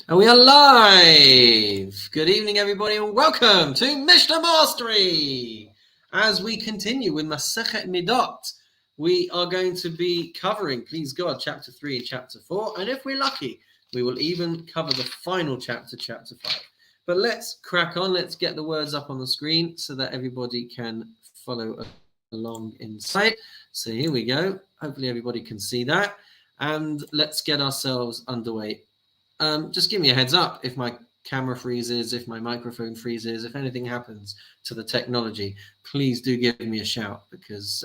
And we are live. Good evening, everybody, and welcome to Mishnah Mastery. As we continue with Masechet Middot, we are going to be covering, please God, chapter 3 and chapter 4. And if we're lucky, we will even cover the final chapter, chapter 5. But let's crack on. Let's get the words up on the screen so that everybody can follow along inside. So here we go. Hopefully everybody can see that. And let's get ourselves underway. Just give me a heads up if my camera freezes, if my microphone freezes, if anything happens to the technology. Please do give me a shout because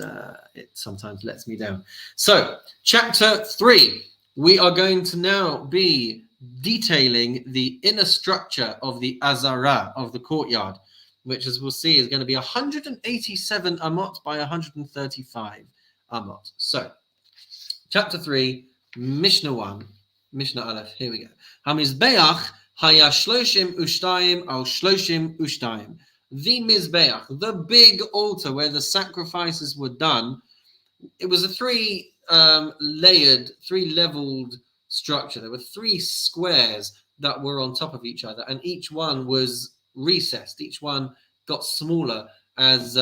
it sometimes lets me down. So, chapter 3, we are going to now be detailing the inner structure of the Azara, of the courtyard, which, as we'll see, is going to be 187 amot by 135 amot. So, chapter 3, Mishnah 1. Mishnah Aleph, here we go. HaMizbeach haya shloshim ushtaim al shloshim ushtaim. The Mizbeach, the big altar where the sacrifices were done, it was a three-leveled structure. There were 3 squares that were on top of each other, and each one was recessed. Each one got smaller as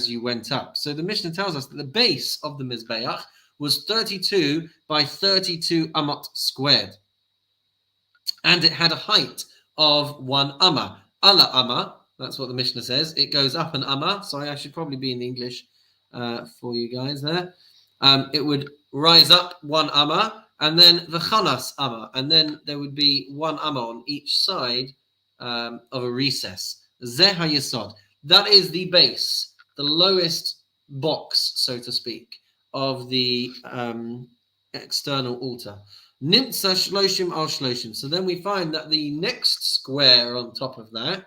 you went up. So the Mishnah tells us that the base of the Mizbeach was 32 by 32 amot squared. And it had a height of 1 amma. Ala amma, that's what the Mishnah says. It goes up an amma. Sorry, I should probably be in English for you guys there. It would rise up 1 amma, and then the chanas amma. And then there would be 1 amma on each side of a recess. Zeh hayesod. That is the base, the lowest box, so to speak, of the external altar. Nimtza shloshim al shloshim. So then we find that the next square on top of that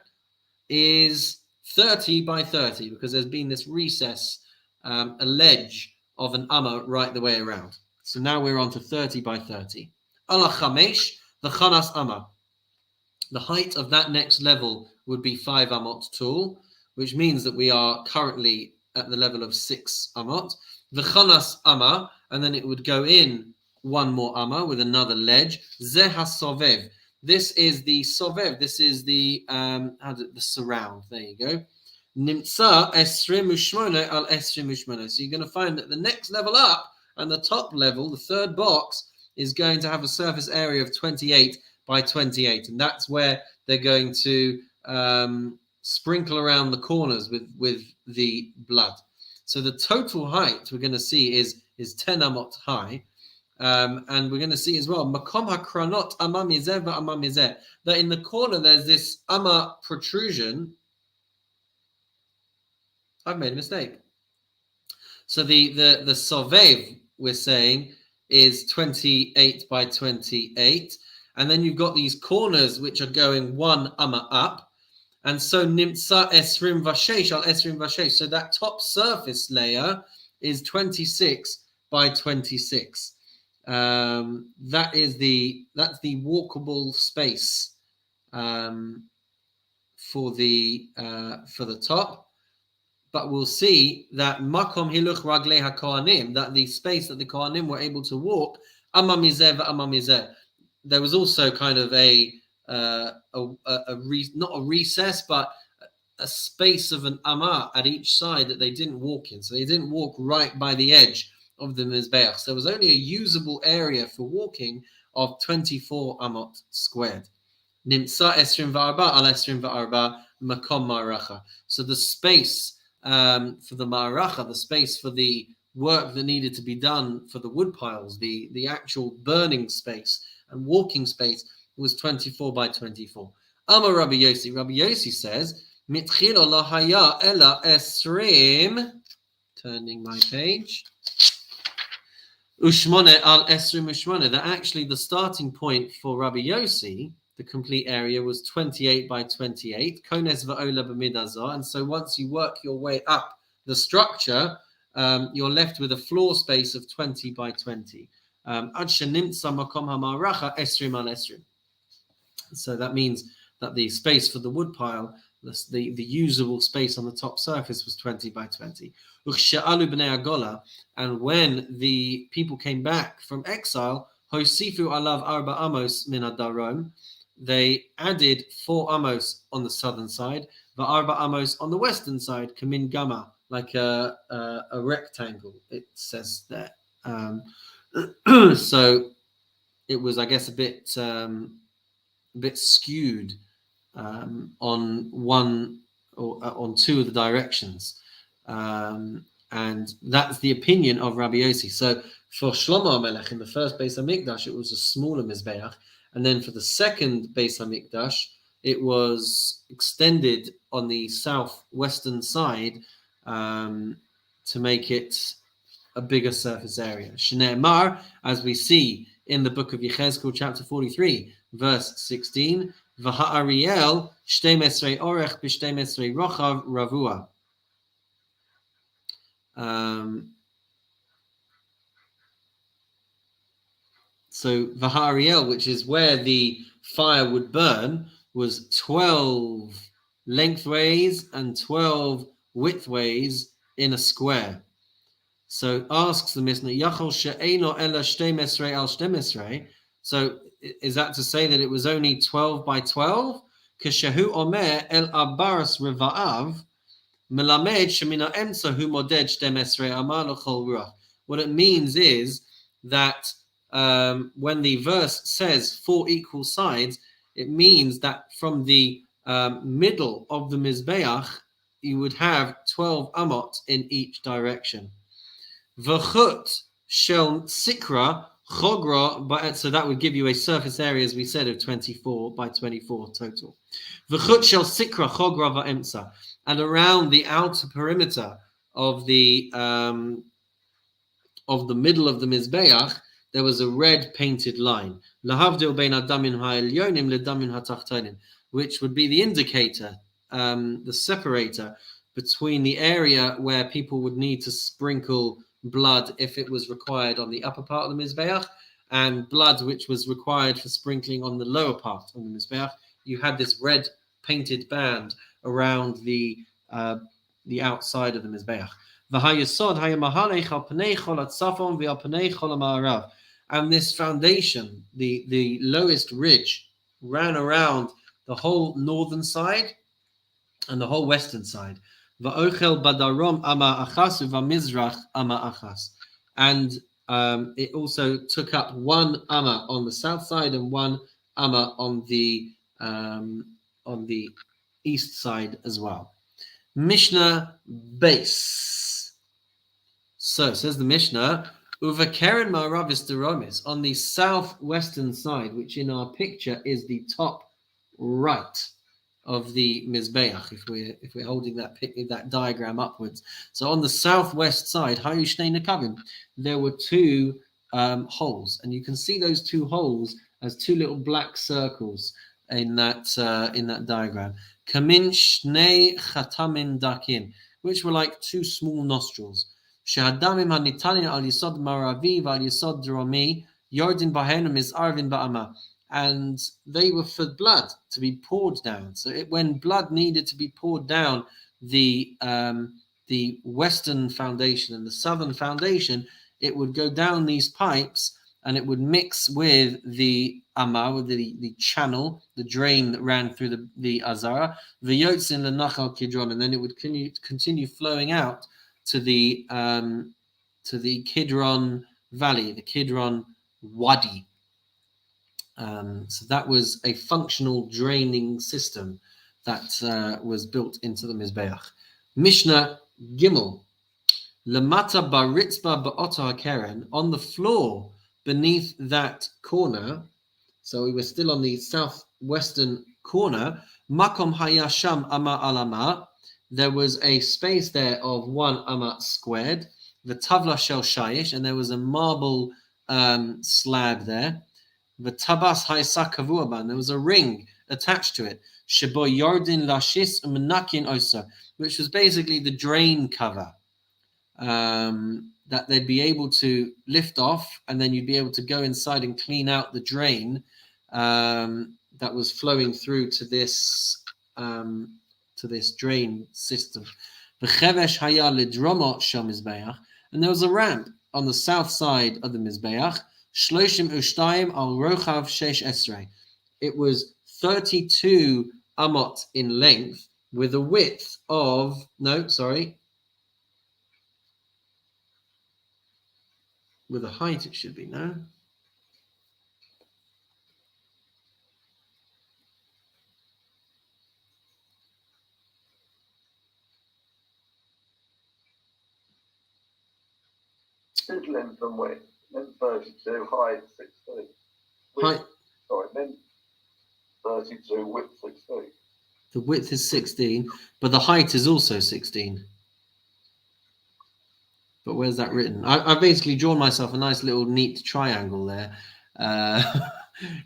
is 30 by 30 because there's been this recess, a ledge of an amma right the way around. So now we're on to 30 by 30. Ala chamesh, the chanas amma. The height of that next level would be 5 amot tall, which means that we are currently at the level of 6 amot. The chanas amma, and then it would go in 1 more amma with another ledge. Zeh hasovev. This is the sovev. This is the the surround. There you go. Nimtza esrim ushmona al esrim ushmona. So you're going to find that the next level up and the top level, the third box, is going to have a surface area of 28 by 28, and that's where they're going to sprinkle around the corners with the blood. So the total height we're going to see is 10 amot high. And we're going to see as well, makom hakranot amma mizeh va'amma mizeh, that in the corner there's this amma protrusion. I've made a mistake. So the sovev, we're saying, is 28 by 28. And then you've got these corners which are going 1 amma up. And so nimtza esrim vashesh al esrim vashesh. So that top surface layer is 26 by 26. That's the walkable space for the top. But we'll see that makom hiluch raglei hakohanim, that the space that the kohanim were able to walk, amma mizeh va'amma mizeh. There was also kind of not a recess, but a space of an amma at each side that they didn't walk in. So they didn't walk right by the edge of the Mizbeach. So there was only a usable area for walking of 24 amot squared. Nimtza esrim va'arba al esrim va'arba makom ma'aracha. So the space for the ma'aracha, the space for the work that needed to be done for the wood piles, the actual burning space and walking space, was 24 by 24. Amar Rabbi Yossi. Rabbi Yossi says, Mitchilo la haya ela esrim. Turning my page. Ushmone al esrim ushmone. That actually the starting point for Rabbi Yossi, the complete area, was 28 by 28. Kones va'ola b'midazah. And so once you work your way up the structure, you're left with a floor space of 20 by 20. Ad shenimtza makom ha'ma'aracha esrim al esrim. So that means that the space for the wood pile, the usable space on the top surface, was 20 by 20. And when the people came back from exile, Hosifu alav arba amos min hadarom, they added 4 amos on the southern side, va'arba amos on the western side, kamin gama, like a rectangle, it says there. So it was, I guess, a bit skewed on one or on two of the directions. And that's the opinion of Rabbi Yossi. So for Shlomo HaMelech in the first Beis HaMikdash, it was a smaller Mizbeach. And then for the second Beis HaMikdash, it was extended on the southwestern side to make it a bigger surface area. Shnei Mar, as we see in the book of Yechezkel, chapter 43, verse 16, V'ha'ariel shtei mesrei orech b'shtei mesrei rochav ravua. So V'ha'ariel, which is where the fire would burn, was 12 lengthways and 12 widthways in a square. So asks the Mishnah, Yachol she'eino ela shtei mesrei al shtei mesrei. So is that to say that it was only 12 by 12? Keshehu omer el abaras reva'av melamed shemina emsa hu moded shtei mesrei amar l'chol ruach. What it means is that when the verse says 4 equal sides, it means that from the middle of the Mizbeach, you would have 12 amot in each direction. V'chut shel sikra chogra, so that would give you a surface area, as we said, of 24 by 24 total. V'chut shel sikra chogra va'emsa, and around the outer perimeter of the middle of the Mizbeach, there was a red painted line, lahavdil bein adamin ha'elyonim ledamin hatachtonim, which would be the indicator, the separator between the area where people would need to sprinkle blood if it was required on the upper part of the Mizbeach, and blood which was required for sprinkling on the lower part of the Mizbeach. You had this red painted band around the outside of the Mizbeach. And this foundation, the lowest ridge, ran around the whole northern side and the whole western side. And it also took up 1 amma on the south side and 1 amma on the east side as well. Mishnah base. So says the Mishnah, Uva Keren Ma'aravis Deromis, on the southwestern side, which in our picture is the top right of the Mizbeach, if we're holding that diagram upwards. So on the southwest side, Hayu Shnei Nekavim, there were 2 holes, and you can see those 2 holes as 2 little black circles in that diagram. Kamin Shnei Chatamin Dakin, which were like 2 small nostrils. Shehadamim hanitanin al yisod maravi v'al yisod dromi yordin bahenum is arvin ba'ama. And they were for blood to be poured down. So when blood needed to be poured down the western foundation and the southern foundation, it would go down these pipes and it would mix with the ama, with the channel, the drain that ran through the Azara, the Yotzin Nachal Kidron, and then it would continue flowing out to the Kidron Valley, the Kidron Wadi. So that was a functional draining system that was built into the Mizbeach. Mishnah Gimel. Lamata baritzba ba'ota hakeren, on the floor beneath that corner, so we were still on the southwestern corner, makom hayasham ama alama, there was a space there of 1 ama squared, the tavla shel shayish, and there was a marble slab there. The tabas haisa kavuaban, there was a ring attached to it. Shebo yardin lashis umnakin osa, which was basically the drain cover that they'd be able to lift off, and then you'd be able to go inside and clean out the drain that was flowing through to this drain system. V'chevesh haya lidromo shel mizbeach, and there was a ramp on the south side of the mizbeach. Shloshim ushtayim al rochav shesh esrei. It was 32 amot in length with a width of, with a height it should be, no? His length and width. Length 32, height 16. Height. Sorry, length 32, width 16. The width is 16, but the height is also 16. But where's that written? I've basically drawn myself a nice little neat triangle there,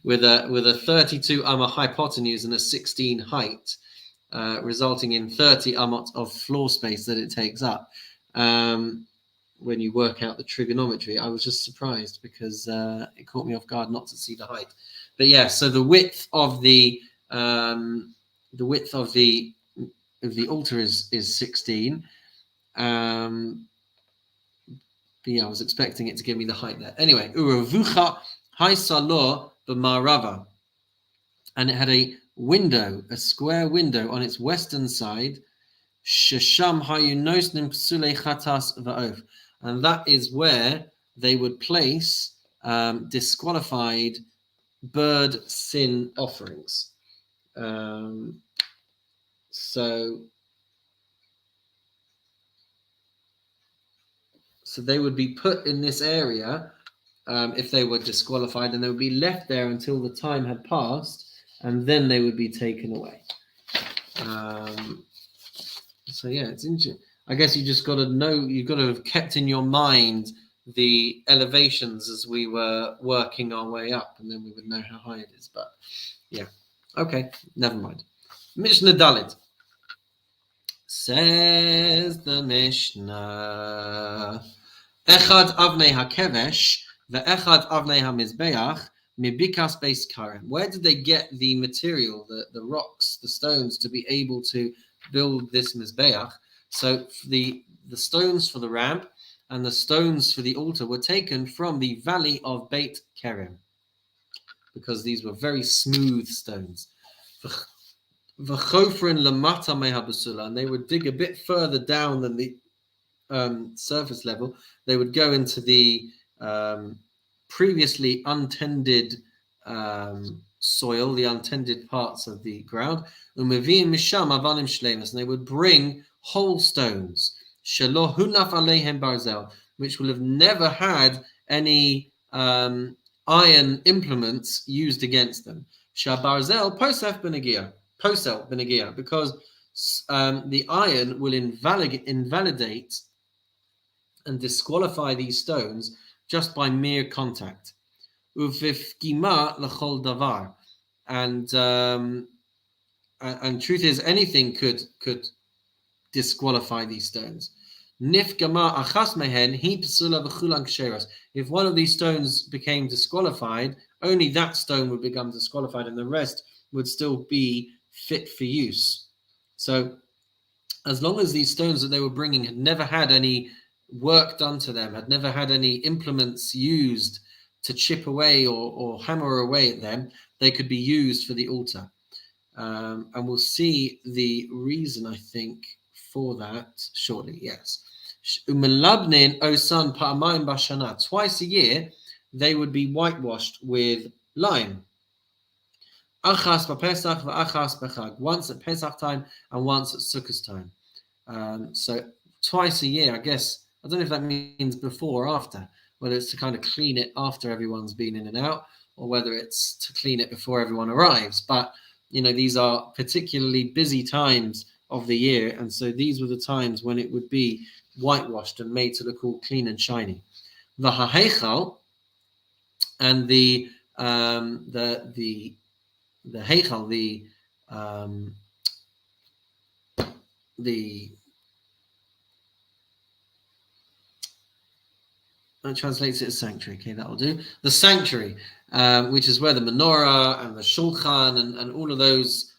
with a 32 amma hypotenuse and a 16 height, resulting in 30 amot of floor space that it takes up. When you work out the trigonometry, I was just surprised because it caught me off guard not to see the height. But yeah, so the width of the altar is 16. But yeah, I was expecting it to give me the height there. Anyway, Uravucha Haisalo b'Marava, and it had a window, a square window on its western side. Shesham hayunosnim psulei chatas va'of, and that is where they would place disqualified bird sin offerings. So they would be put in this area if they were disqualified, and they would be left there until the time had passed, and then they would be taken away. So yeah, it's interesting. I guess you just got to know, you've got to have kept in your mind the elevations as we were working our way up, and then we would know how high it is. But yeah, okay, never mind. Mishnah Dalit. Says the Mishnah, Echad avnei hakevesh ve'echad avnei hamizbeach mibikas beis karem. Where did they get the material, the rocks, the stones, to be able to build this mizbeach? So the stones for the ramp and the stones for the altar were taken from the valley of Beit Kerem, because these were very smooth stones. V'chofrin lamata mehabusula, and they would dig a bit further down than the surface level. They would go into the previously untended soil, the untended parts of the ground. Umeviim misham avanim shleimus, and they would bring whole stones, shelo hunaf aleihem barzel, which will have never had any iron implements used against them. Shabarzel posef benegia. Posel benegia, because the iron will invalidate and disqualify these stones just by mere contact. Uvifkima lechol davar, and truth is, anything could disqualify these stones. Nifgama achas mehen hi psula v'chulan ksheros. If one of these stones became disqualified, only that stone would become disqualified, and the rest would still be fit for use. So as long as these stones that they were bringing had never had any work done to them, had never had any implements used to chip away or hammer away at them, they could be used for the altar. And we'll see the reason, I think, for that shortly. Yes. Twice a year they would be whitewashed with lime. Achas b'Pesach v'achas b'Chag, once at Pesach time and once at Sukkot time. So twice a year, I guess. I don't know if that means before or after, whether it's to kind of clean it after everyone's been in and out, or whether it's to clean it before everyone arrives. But these are particularly busy times of the year, and so these were the times when it would be whitewashed and made to look all clean and shiny. The ha'heichal, and the heichal, that translates it as sanctuary. Okay, that'll do. The sanctuary, which is where the menorah and the shulchan and all of those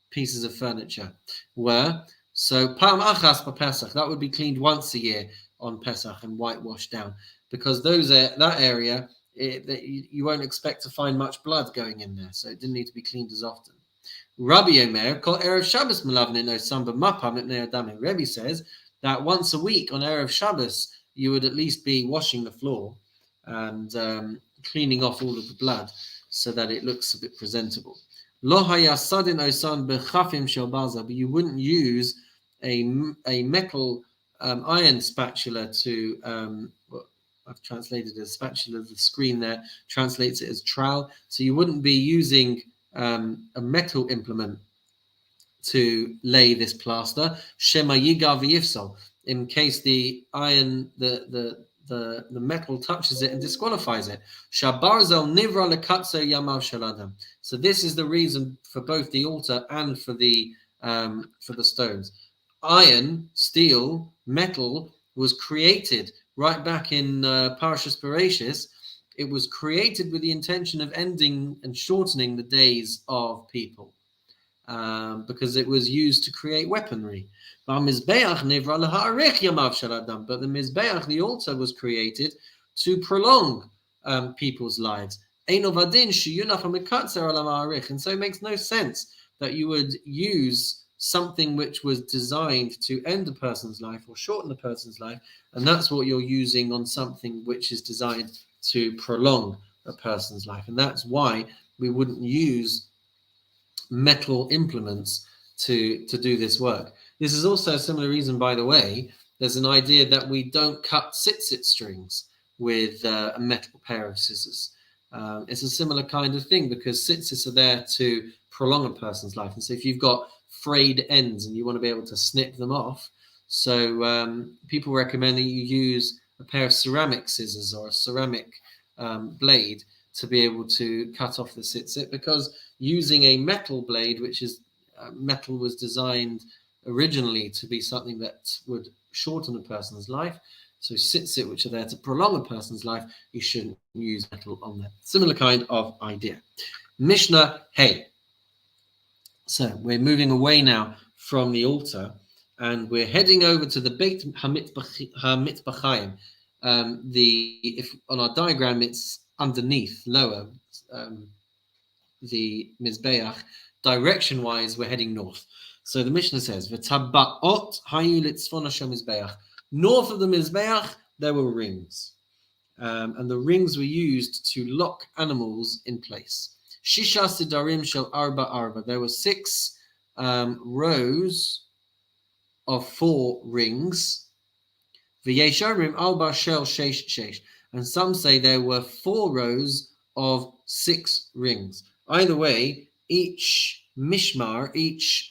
pieces of furniture were. So Pam Achas Pesach, that would be cleaned once a year on Pesach and whitewashed down, because that area that you won't expect to find much blood going in there, so it didn't need to be cleaned as often. Rabbi Omer, Kol Erev Shabbos Melavnin no Samba Mapa Mipnei Adamim. Rabbi says that once a week on Erev Shabbos, you would at least be washing the floor and cleaning off all of the blood so that it looks a bit presentable. Lo haya sadin osan bechafim shel baza, but you wouldn't use a metal iron spatula to well, I've translated as spatula. The screen there translates it as trowel. So you wouldn't be using a metal implement to lay this plaster. Shema yiga v'yifsol, in case the iron, the metal touches it and disqualifies it. Shabarzel nivra lekatso yamav shaladam. So this is the reason for both the altar and for the stones. Iron, steel, metal was created right back in Parashas Bereshis. It was created with the intention of ending and shortening the days of people, because it was used to create weaponry. But the Mizbeach, the altar, was created to prolong people's lives. And so it makes no sense that you would use something which was designed to end a person's life or shorten a person's life, and that's what you're using on something which is designed to prolong a person's life. And that's why we wouldn't use metal implements to do this work. This is also a similar reason, by the way, there's an idea that we don't cut tzitzit strings with a metal pair of scissors. It's a similar kind of thing, because tzitzits are there to prolong a person's life. And so if you've got frayed ends and you want to be able to snip them off, so people recommend that you use a pair of ceramic scissors or a ceramic blade to be able to cut off the tzitzit, because using a metal blade, which is metal was designed originally to be something that would shorten a person's life. So tzitzit, which are there to prolong a person's life, you shouldn't use metal on that. Similar kind of idea. Mishnah Hey. So we're moving away now from the altar, and we're heading over to the Beit HaMitbachayim. If on our diagram it's underneath, lower, the Mizbeach. Direction-wise, we're heading north. So the Mishnah says, "V'tabaot hayu litzfon Mizbeach." North of the Mizbeach, there were rings, and the rings were used to lock animals in place. Shisha sidarim shel arba arba. There were 6 rows of 4 rings. V'yesharim alba shel sheish sheish. And some say there were 4 rows of 6 rings. Either way, each mishmar, each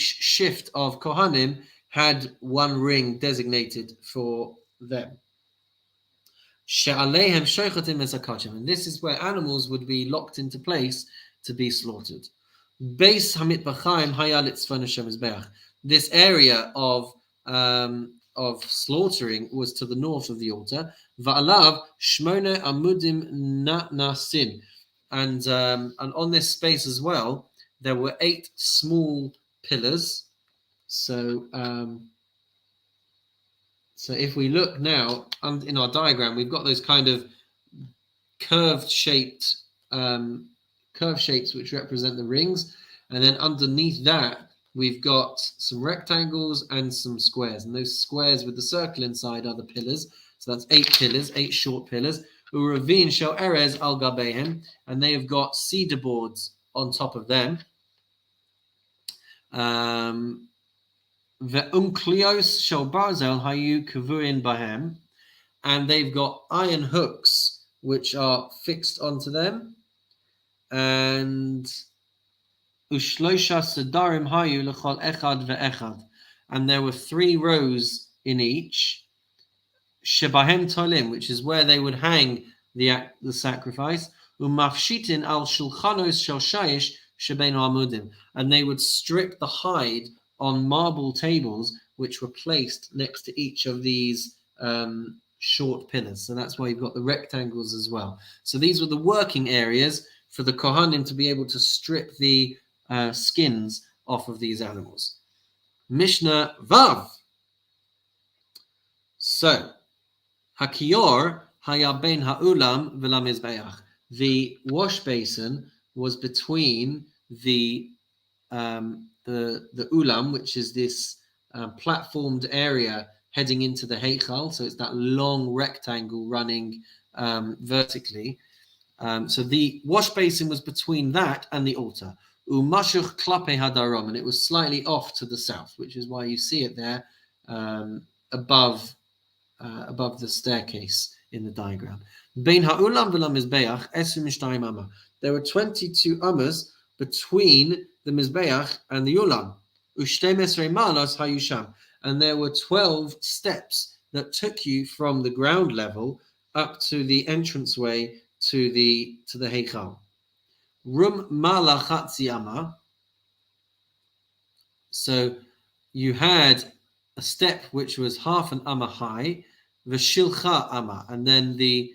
shift of Kohanim had 1 ring designated for them. And this is where animals would be locked into place to be slaughtered. This area of slaughtering was to the north of the altar. And on this space as well, there were 8 small pillars. So if we look now in our diagram, we've got those kind of curved shapes which represent the rings, and then underneath that we've got some rectangles and some squares, and those squares with the circle inside are the pillars. So that's 8 pillars, 8 short pillars. Uravin shel erez al gabehem, and they have got cedar boards on top of them. Ve'umklios shel barzel hayu kavurin bahem, and they've got iron hooks which are fixed onto them. And ushloisha sedarim hayu lechol echad ve'echad, and there were 3 rows in each. Shebahem tolim, which is where they would hang the sacrifice. Umafshitin al shulchanos shel shayish shebeinu amudim, and they would strip the hide on marble tables which were placed next to each of these short pillars. So that's why you've got the rectangles as well. So these were the working areas for the Kohanim to be able to strip the skins off of these animals. Mishnah Vav. So Hakiyor haya ben ha'ulam v'la mizbeach. The wash basin was between the ulam, which is this platformed area heading into the heichal. So it's that long rectangle running vertically. So the wash basin was between that and the altar. Umashuch klape hadarom, and it was slightly off to the south, which is why you see it there above the staircase in the diagram. Bein ha'ulam v'la mizbeach 22 amma. There were 22 ammas between the mizbeach and the ulam. Ushtem esrei malos hayusham, and there were 12 steps that took you from the ground level up to the entranceway to the heichal. Rum mala chatzi amma. So you had a step which was half an amma high, v'shilcha amma, and then the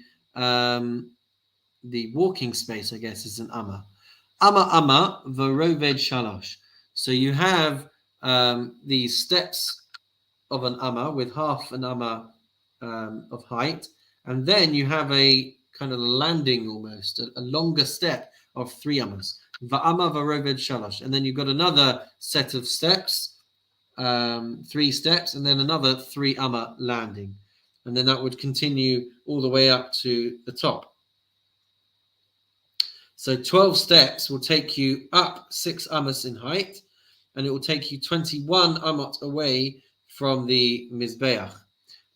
walking space, I guess, is an amma. Amma v'roved shalosh. So you have these steps of an amma with half an amma of height, and then you have a kind of landing almost, a longer step of 3 ammas. Va'ama v'roved shalosh. And then you've got another set of steps, 3 steps, and then another 3 amma landing. And then that would continue all the way up to the top. So 12 steps will take you up 6 ammas in height, and it will take you 21 amot away from the mizbeach.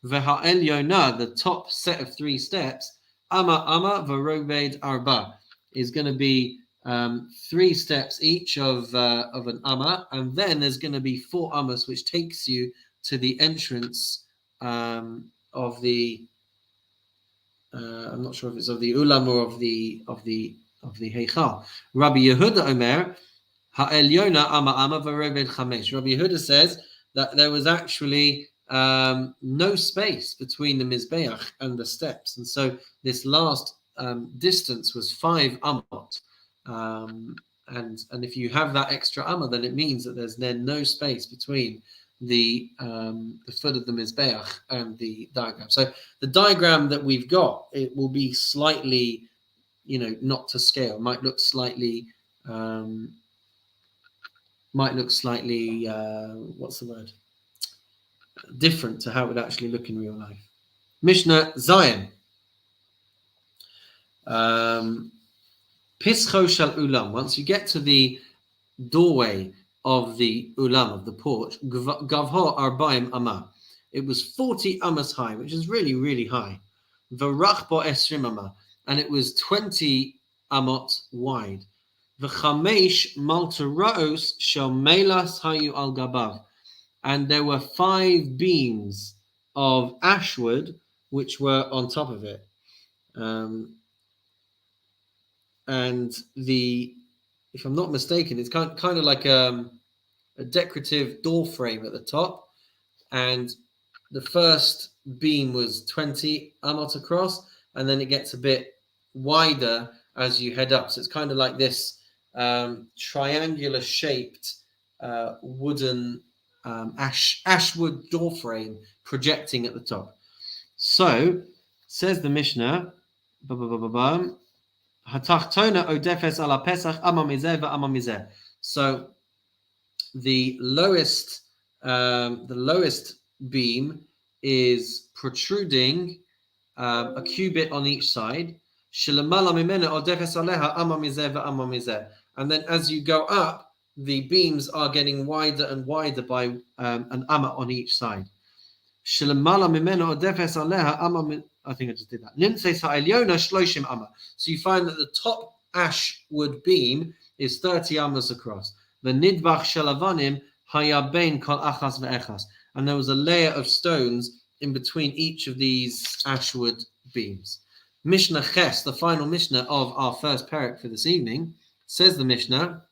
V'ha'el yonah, the top set of 3 steps, amma v'roved arba, is going to be 3 steps each of an amma, and then there's going to be 4 ammas, which takes you to the entrance of the I'm not sure if it's of the ulam or of the heichal. Rabbi Yehuda Omer ha'elyona amma v'roved chamesh. Rabbi Yehuda says that there was actually no space between the mizbeach and the steps, and so this last distance was 5 amot. And if you have that extra amma, then it means that there's then no space between the foot of the mizbeach and the diagram. So the diagram that we've got, it will be slightly, not to scale. Might look slightly what's the word? Different to how it would actually look in real life. Mishnah Zion. Pischo shel ulam. Once you get to the doorway of the ulam, of the porch, gavho arbaim amma. It was 40 ammas high, which is really, really high. V'rachbo esrim amma, and it was 20 amot wide. V'chamesh maltaraos shel melas hayu al gabav, and there were 5 beams of ashwood which were on top of it. And if I'm not mistaken, it's kind of like a decorative door frame at the top, and the first beam was 20 amot across, and then it gets a bit wider as you head up. So it's kind of like this triangular shaped wooden ashwood door frame projecting at the top. So says the Mishnah, Hatachtona odefes ala pesach amma mizeh v'amma mizeh. So the lowest beam is protruding a cubit on each side. Shelemala mimena odefes aleha amma mizeh v'amma mizeh. And then as you go up, the beams are getting wider and wider by an amma on each side. Shelemala mimena odefes aleha amma. I think I just did that. So you find that the top ashwood beam is 30 ammas across. The nidbach shalavanim hayabein kol achas ve'echas, and there was a layer of stones in between each of these ashwood beams. Mishnah Ches, the final Mishnah of our first parak for this evening, says the Mishnah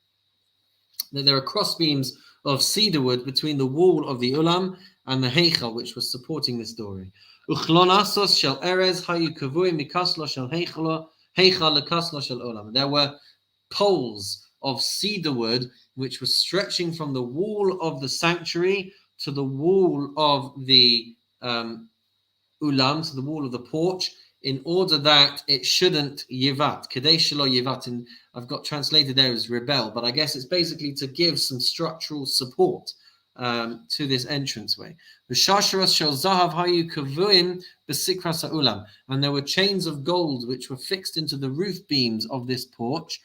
that there are cross beams of cedar wood between the wall of the ulam and the heichal, which was supporting this story. Uchlonasos shel erez hayu kavui mikaslo shel heichal lekaslo shel ulam. There were poles of cedar wood which were stretching from the wall of the sanctuary to the wall of the ulam, to the wall of the porch, in order that it shouldn't yivat. Kadei shelo yivat. And I've got translated there as rebel, but I guess it's basically to give some structural support to this entranceway. And there were chains of gold which were fixed into the roof beams of this porch,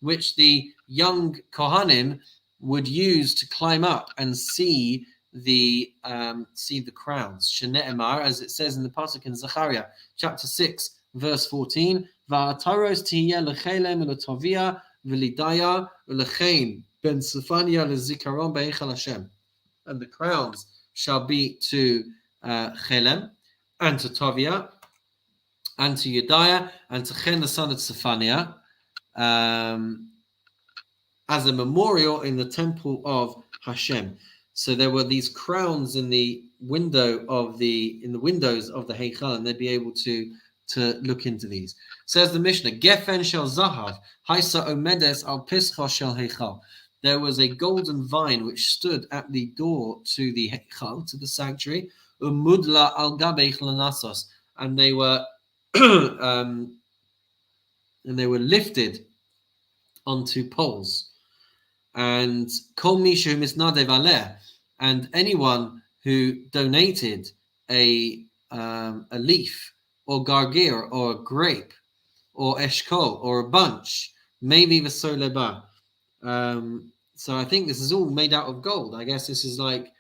which the young Kohanim would use to climb up and see the crowns. Shene'emar, as it says in the pasuk in Zechariah chapter 6 verse 14, Va'ataros tihiyeh lechelem uletovia v'lidaya ulechein ben Sefania lezikaron be'echal Hashem. And the crowns shall be to Chelem and to Tovia and to Yediah and to Chen the son of Sefania, as a memorial in the temple of Hashem. So there were these crowns in the windows of the Heichal, and they'd be able to look into these. Says the Mishnah, Gefen shel Zahav, Haisa Omedes al Pischa shel Heichal. There was a golden vine which stood at the door to the Heichal, to the sanctuary, Umudla al Gabe Chlanasos, and they were lifted onto poles. And Kol Mishu Misnadev Aleh, and anyone who donated a leaf or gargir or a grape or eshkol or a bunch, maybe the soleba. So I think this is all made out of gold. I guess this is like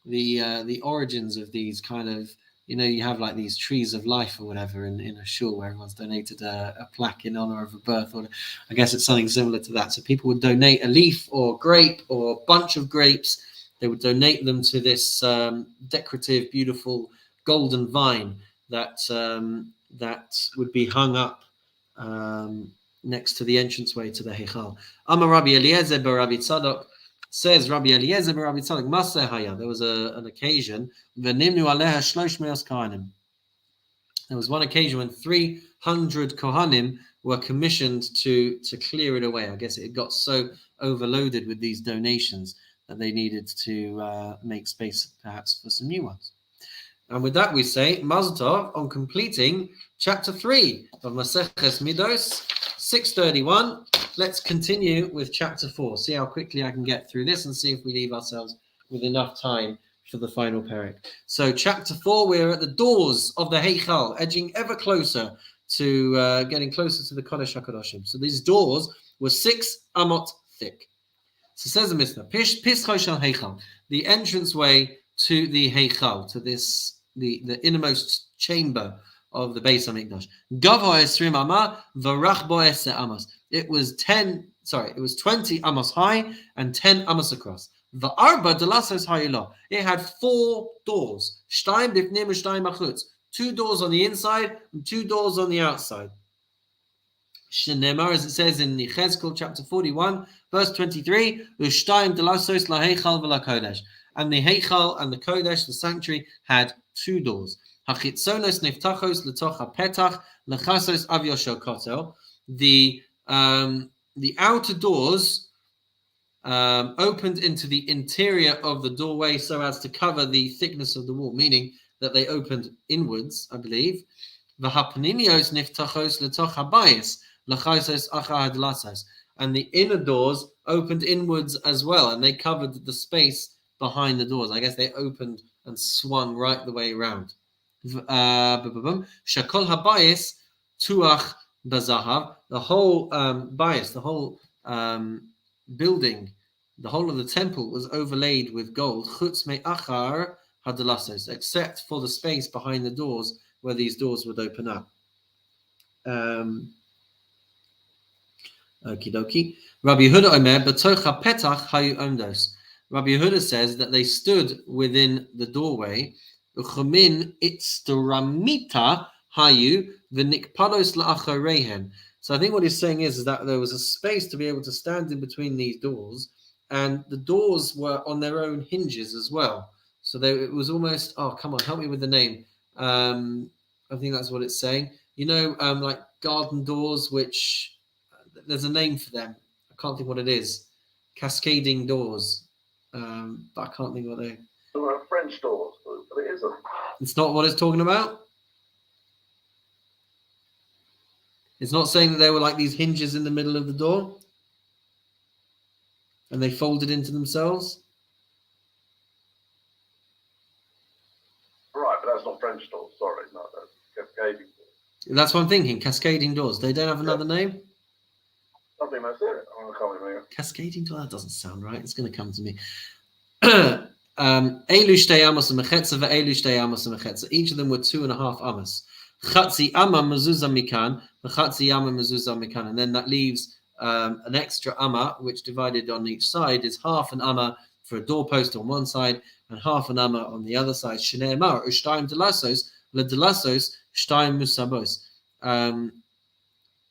the origins of these kind of, you have like these trees of life or whatever in a shul where everyone's donated a plaque in honor of a birth, or I guess it's something similar to that. So people would donate a leaf or grape or a bunch of grapes. They would donate them to this decorative, beautiful golden vine that would be hung up next to the entranceway to the Heichal. Amar Rabbi Eliezer bar Rabbi Tzadok, says Rabbi Eliezer bar Rabbi Tzadok, Maseh Haya. There was an occasion. V'nimnu aleha shlosh me'os kohanim. There was one occasion when 300 kohanim were commissioned to clear it away. I guess it got so overloaded with these donations that they needed to make space perhaps for some new ones. And with that we say Mazel Tov on completing chapter 3 of Maseches Midos, 631. Let's continue with chapter 4. See how quickly I can get through this and see if we leave ourselves with enough time for the final parak. So chapter 4, we're at the doors of the Heichal, edging ever closer to getting closer to the Kodesh HaKadoshim. So these doors were 6 amot thick. So says the Mishnah, Pischo shel Heichal, the entranceway to the Heichal, to this the innermost chamber of the Beis Hamikdash. Gavo esrim amah v'rachbo ese amos. It was 20 amos high and 10 amos across. V'arba delasos hayilo. It had 4 doors. Shtayim bifnim v'shtayim achutz. 2 doors on the inside and 2 doors on the outside. Shenemar, as it says in Yechezkel chapter 41, verse 23, Ushtayim delasos laheichal v'lakodesh. And the Heichal and the Kodesh, the sanctuary, had 2 doors. Hachitzonos niftachos letoch hapetach lechasos avyoshel kotel. The outer doors opened into the interior of the doorway so as to cover the thickness of the wall, meaning that they opened inwards, I believe. V'hapnimios niftachos letoch habayis lechasos achad lasos. And the inner doors opened inwards as well, and they covered the space behind the doors. I guess they opened and swung right the way around. Shakol habayis tuach bazahav. The whole bayis, the whole building, the whole of the temple was overlaid with gold. Chutz me'achar hadalasos, except for the space behind the doors where these doors would open up. Okie dokie. Rabbi Yehuda Omer b'toch hapetach hayu omdos. Rabbi Yehuda says that they stood within the doorway. Uchumin itztoramita hayu v'nikpalos la'acharehen. So I think what he's saying is that there was a space to be able to stand in between these doors, and the doors were on their own hinges as well. So it was almost, oh, come on, help me with the name. I think that's what it's saying. Like garden doors, which there's a name for them. I can't think what it is. Cascading doors. But I can't think what they. There were French doors, but it isn't. It's not what it's talking about. It's not saying that there were like these hinges in the middle of the door and they folded into themselves. Right, but that's not French doors. Sorry, no, that's cascading doors. That's what I'm thinking. Cascading doors. They don't have another name? I think that's it. I can't remember. Cascading door? That doesn't sound right. It's going to come to me. Elu shtei amos umechetza ve'elu shtei amos umechetza. Each of them were 2.5 amos. Chatzi amma mezuzah mikan, v'chatzi amma mezuzah mikan. And then that leaves an extra amma, which divided on each side is half an amma for a doorpost on one side and half an amma on the other side. Shnei amar u'shtayim delasos ledelasos shtayim musabos.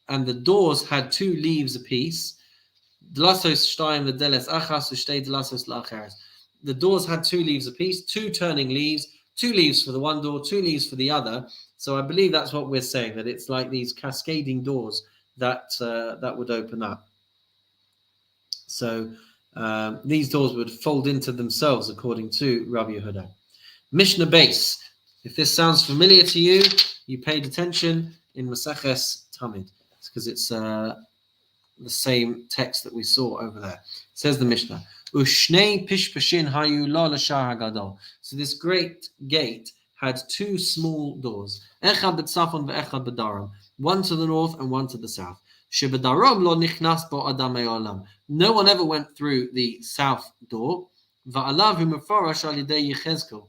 And the doors had 2 leaves apiece. Delasos shtayim ledeles achas u'shtei delasos la'acheres. The doors had 2 leaves apiece, 2 turning leaves, 2 leaves for the one door, 2 leaves for the other. So I believe that's what we're saying, that it's like these cascading doors that would open up. So these doors would fold into themselves, according to Rabbi Yehuda. Mishnah base. If this sounds familiar to you, you paid attention in Maseches Tamid. It's because it's the same text that we saw over there. It says the Mishnah. Ushnei pishpashin hayu la l'shar hagadol. So this great gate had 2 small doors. Echad b'tzafon ve'echad b'daram. One to the north and one to the south. Sheb'daram lo nichnas bo adam me'olam. No one ever went through the south door. Va'alav hu mefarash al yidei Yechezkel.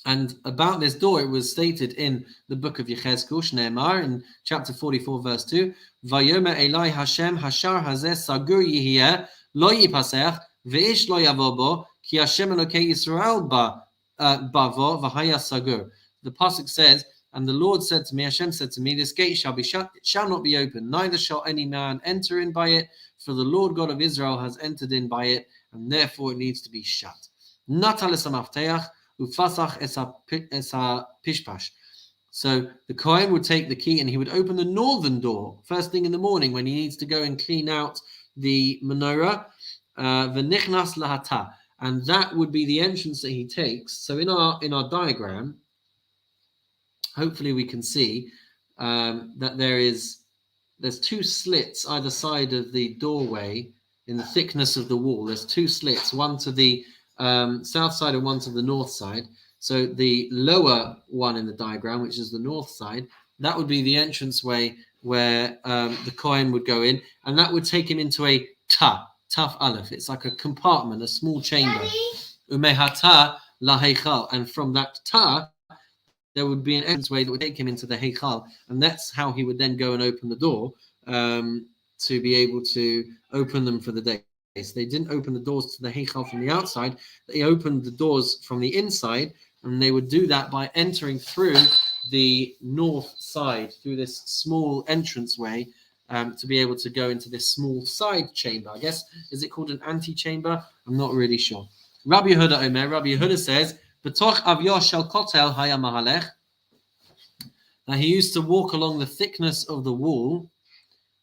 And about this door, it was stated in the book of Yechezkel, Shneimar, in chapter 44, verse 2, Vayomer Elai Hashem Hashar Hazeh Sagur Yihiyeh Lo Yipasech Ve'ish Lo Yavobo Ki Hashem Elokei Yisrael Bavo V'haya Sagur. The pasuk says, and the Lord said to me, Hashem said to me, this gate shall be shut, it shall not be opened, neither shall any man enter in by it, for the Lord God of Israel has entered in by it, and therefore it needs to be shut. Natal Esamafteach Ufasach Esa Pishpash. So the Kohen would take the key and he would open the northern door first thing in the morning when he needs to go and clean out the menorah, v'nichnas lahata, and that would be the entrance that he takes. So in our diagram, hopefully we can see that there's 2 slits either side of the doorway in the thickness of the wall. There's 2 slits, one to the south side and one to the north side. So the lower one in the diagram, which is the north side, that would be the entranceway where the Kohen would go in, and that would take him into a taf aleph. It's like a compartment, a small chamber. Umehata la heichal, and from that there would be an entranceway that would take him into the heichal, and that's how he would then go and open the door to be able to open them for the day. So they didn't open the doors to the heichal from the outside; they opened the doors from the inside, and they would do that by entering through the north side, through this small entranceway, to be able to go into this small side chamber. I guess, is it called an antechamber? I'm not really sure. Rabbi Yehuda Omer, Rabbi Yehuda says, B'toch avyo shel kotel haya mahalech. Now he used to walk along the thickness of the wall.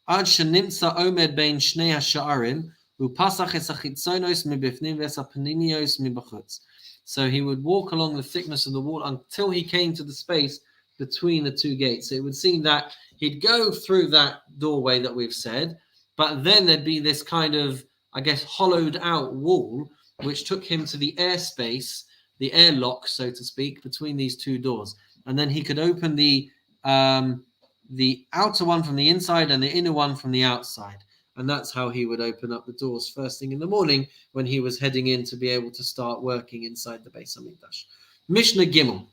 Ad shenimtza omed bein shnei hasha'arim, upasach es hachitzonos mibifnim ves hapninios mibachutz. So he would walk along the thickness of the wall until he came to the space between the 2 gates. So it would seem that he'd go through that doorway that we've said, but then there'd be this kind of, I guess, hollowed out wall, which took him to the airspace, the airlock, so to speak, between these 2 doors. And then he could open the outer one from the inside and the inner one from the outside. And that's how he would open up the doors first thing in the morning when he was heading in to be able to start working inside the Beis Hamikdash. Mishnah Gimel.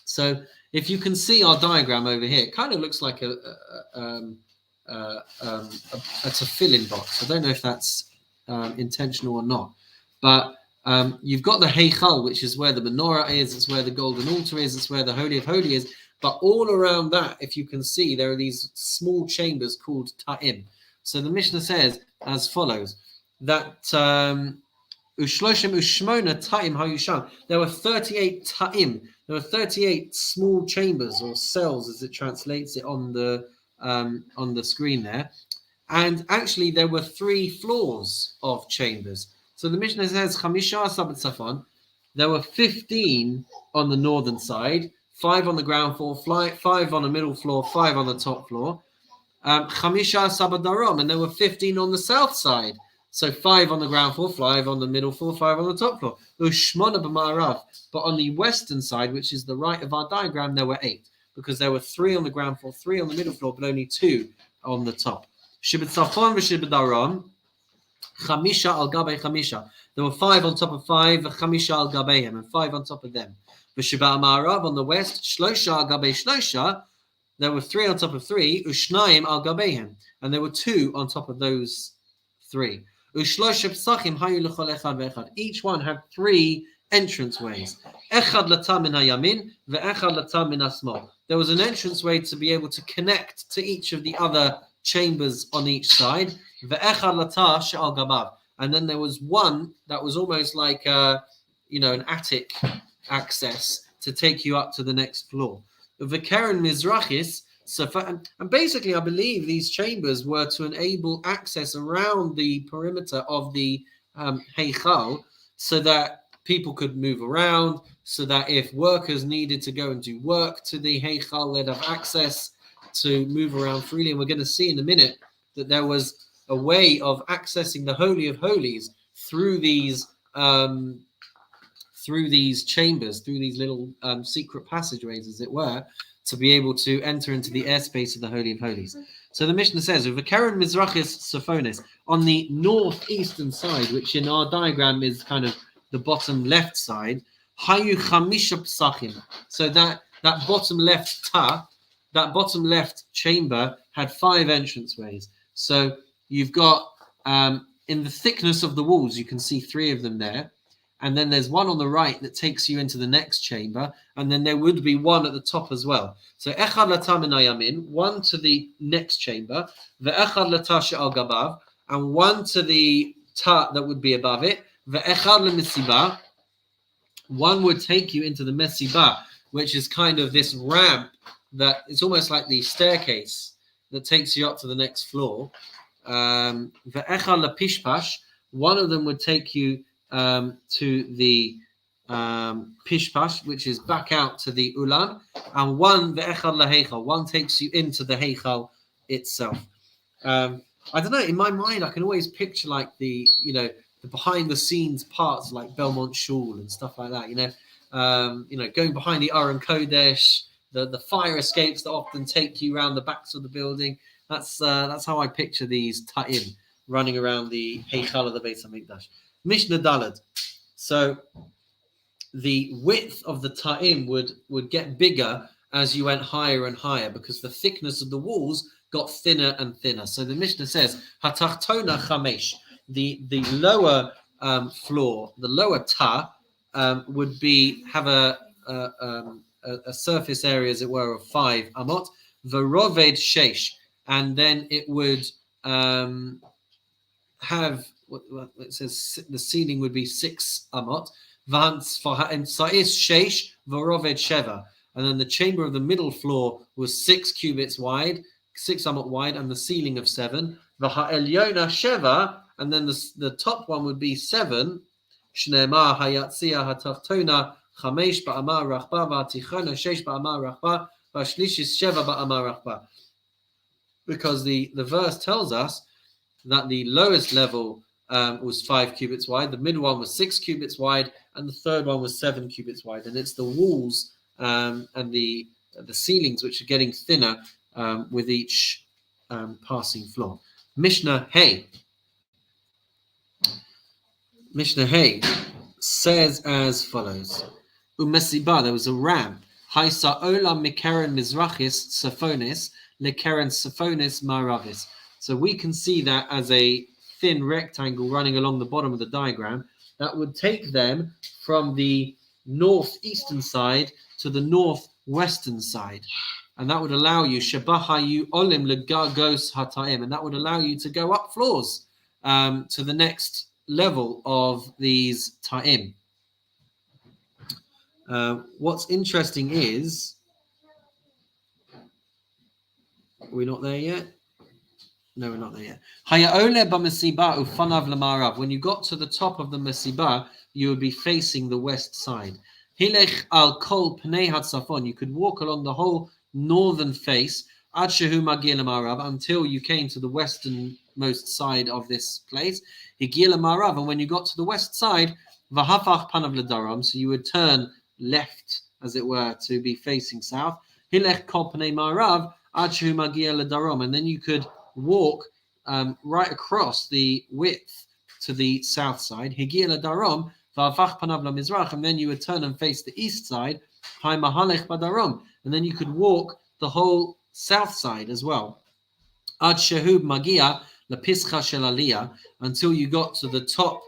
So if you can see our diagram over here, it kind of looks like a tefillin box. I don't know if that's intentional or not, but you've got the heichal, which is where the menorah is, it's where the golden altar is, it's where the Holy of Holies is. But all around that, if you can see, there are these small chambers called ta'im. So the Mishnah says as follows, that Ushloshim Ushmona ta'im hayusham. There were 38 ta'im. There were 38 small chambers or cells, as it translates it on the screen there. And actually, there were 3 floors of chambers. So the Mishnah says, Chamisha Sabbat Safon, there were 15 on the northern side, 5 on the ground floor, 5 on the middle floor, 5 on the top floor. Chamisha Sabadarom, and there were 15 on the south side. So 5 on the ground floor, 5 on the middle floor, 5 on the top floor. Ushmona b'ma'arav. But on the western side, which is the right of our diagram, there were 8, because there were 3 on the ground floor, 3 on the middle floor, but only 2 on the top. Shibatzafon v'shibadarom, chamisha al gabe chamisha. There were 5 on top of 5, chamisha al gabehem, and 5 on top of them. V'shiba ma'arav, on the west, shlosha al gabe shlosha. There were 3 on top of 3, ushnaim al gabehem, and there were 2 on top of those 3. Each one had 3 entranceways. There was an entranceway to be able to connect to each of the other chambers on each side. And then there was one that was almost like an attic access to take you up to the next floor. V'keren mizrachis. So, and basically, I believe these chambers were to enable access around the perimeter of the heichal, so that people could move around, so that if workers needed to go and do work to the heichal, they'd have access to move around freely. And we're going to see in a minute that there was a way of accessing the Holy of Holies through these chambers, through these little secret passageways, as it were, to be able to enter into the airspace of the Holy of Holies. So the Mishnah says, V'keren mizrachis Sophonis, on the northeastern side, which in our diagram is kind of the bottom left side, Hayu chamisha psachim. So that bottom left that bottom left chamber had 5 entranceways. So you've got, in the thickness of the walls, you can see 3 of them there. And then there's one on the right that takes you into the next chamber, and then there would be one at the top as well. So echad lata min hayamin, one to the next chamber, ve'echad lata she'al gabav, and one to the ta that would be above it, ve'echad lemesiba, one would take you into the mesiba, which is kind of this ramp that it's almost like the staircase that takes you up to the next floor. Ve'echad lepishpash, one of them would take you to the pishpash, which is back out to the ulam, and one ve'echad laheichal, one takes you into the heichal itself. I don't know. In my mind, I can always picture like the behind the scenes parts like Belmont Shul and stuff like that. Going behind the Aron Kodesh, the fire escapes that often take you around the backs of the building. That's how I picture these ta'im running around the heichal of the Beit HaMikdash. Mishnah Daled. So the width of the ta'im would get bigger as you went higher and higher, because the thickness of the walls got thinner and thinner. So the Mishnah says, Hatachtona chamesh, the lower floor, the lower ta, would have a surface area, as it were, of 5 amot, veroved sheish, and then it would have, it says the ceiling would be 6 amot, and then the chamber of the middle floor was 6 cubits wide, 6 amot wide, and the ceiling of 7. V'ha'elyona sheva, and then the top one would be 7. Shneimah hayatzia hatachtona 5 ba'amar rachba v'atichona 6 ba'amar rachba v'ashlishis 7 ba'amar rachba. Because the verse tells us that the lowest level was 5 cubits wide, the middle one was 6 cubits wide, and the third one was 7 cubits wide. And it's the walls and the ceilings which are getting thinner with each passing floor. Mishnah Hay says as follows: Umesiba, there was a ramp. Haisa olam mikeren mizrachis saphonis lekeren saphonis maravis. So we can see that as a thin rectangle running along the bottom of the diagram that would take them from the northeastern side to the northwestern side, and that would allow you shabahayu olim legagos hataim, and that would allow you to go up floors to the next level of these ta'im. What's interesting is, we're not there yet. No, we're not there yet. When you got to the top of the Mesibah, you would be facing the west side. Hilech al kol pnei hatzafon. You could walk along the whole northern face ad shehu magil marav, until you came to the westernmost side of this place. Higil marav, and when you got to the west side, v'hafach panav ledaram, so you would turn left, as it were, to be facing south. Hilech kol pnei marav ad shehu magil ledaram, and then you could walk right across the width to the south side. Higil ledaram. And then you would turn and face the east side, and then you could walk the whole south side as well. Ad shehub magia lepischa shel aliyah, until you got to the top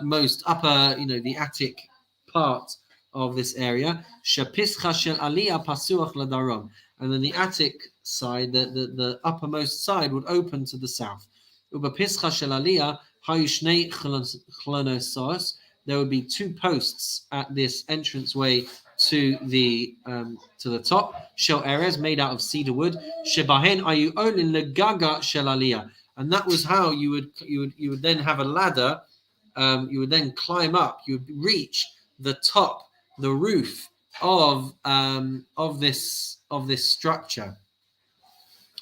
most upper, the attic part of this area. Shepischa shel aliyah pasuach ladarom, and then the attic side, the uppermost side, would open to the south. Ubapischa shel aliyah hayu shnei chlonosos. There would be two posts at this entranceway to the top. Shel erez, made out of cedar wood. Shebahen ayu olin legaga shel aliyah, and that was how you would then have a ladder. You would then climb up. You would reach the top, the roof of this structure,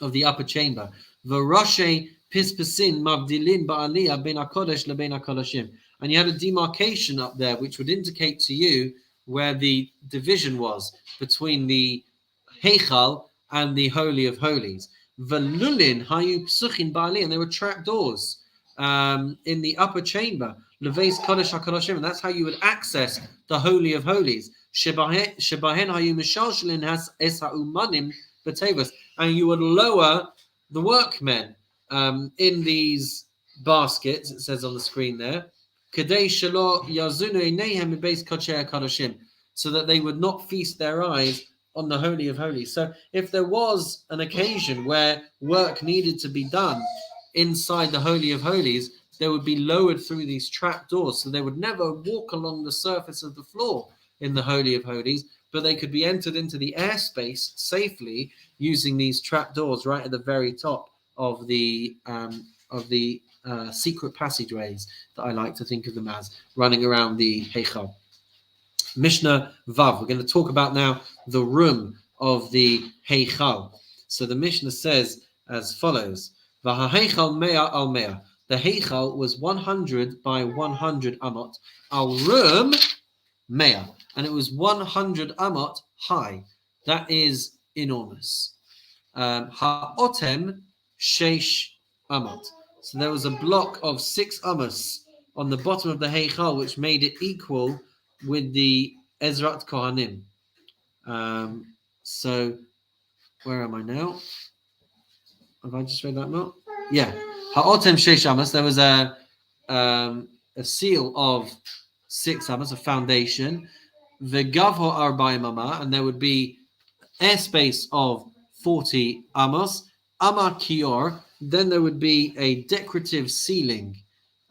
of the upper chamber. V'roshe pispasin mavdilin ba'aliyah ben hakodesh leben hakodeshim. And you had a demarcation up there, which would indicate to you where the division was between the Heichal and the Holy of Holies. Velulin hayu psuchin ba'ali, and there were trap doors in the upper chamber. Leveis kodesh hakodeshim, and that's how you would access the Holy of Holies. Shebahen hayu mishalshelin has es ha'umanim b'tevos, and you would lower the workmen in these baskets. It says on the screen there. So that they would not feast their eyes on the Holy of Holies. So if there was an occasion where work needed to be done inside the Holy of Holies, they would be lowered through these trap doors. So they would never walk along the surface of the floor in the Holy of Holies, but they could be entered into the airspace safely using these trap doors right at the very top of the secret passageways that I like to think of them as, running around the Heichal. Mishnah Vav. We're going to talk about now the room of the Heichal. So the Mishnah says as follows: V'ha'Heichal mea al mea. The Heichal was 100 by 100 amot. Al room mea, and it was 100 amot high. That is enormous. Ha'otem sheish amot. So there was a block of 6 amos on the bottom of the Heichal, which made it equal with the Ezrat Kohanim. So where am I now? Have I just read that now? Yeah. Ha'otem sheish amos. There was a seal of 6 amos, a foundation. V'gavho arba'im amah, and there would be airspace of 40 amos. Amar kior. Then there would be a decorative ceiling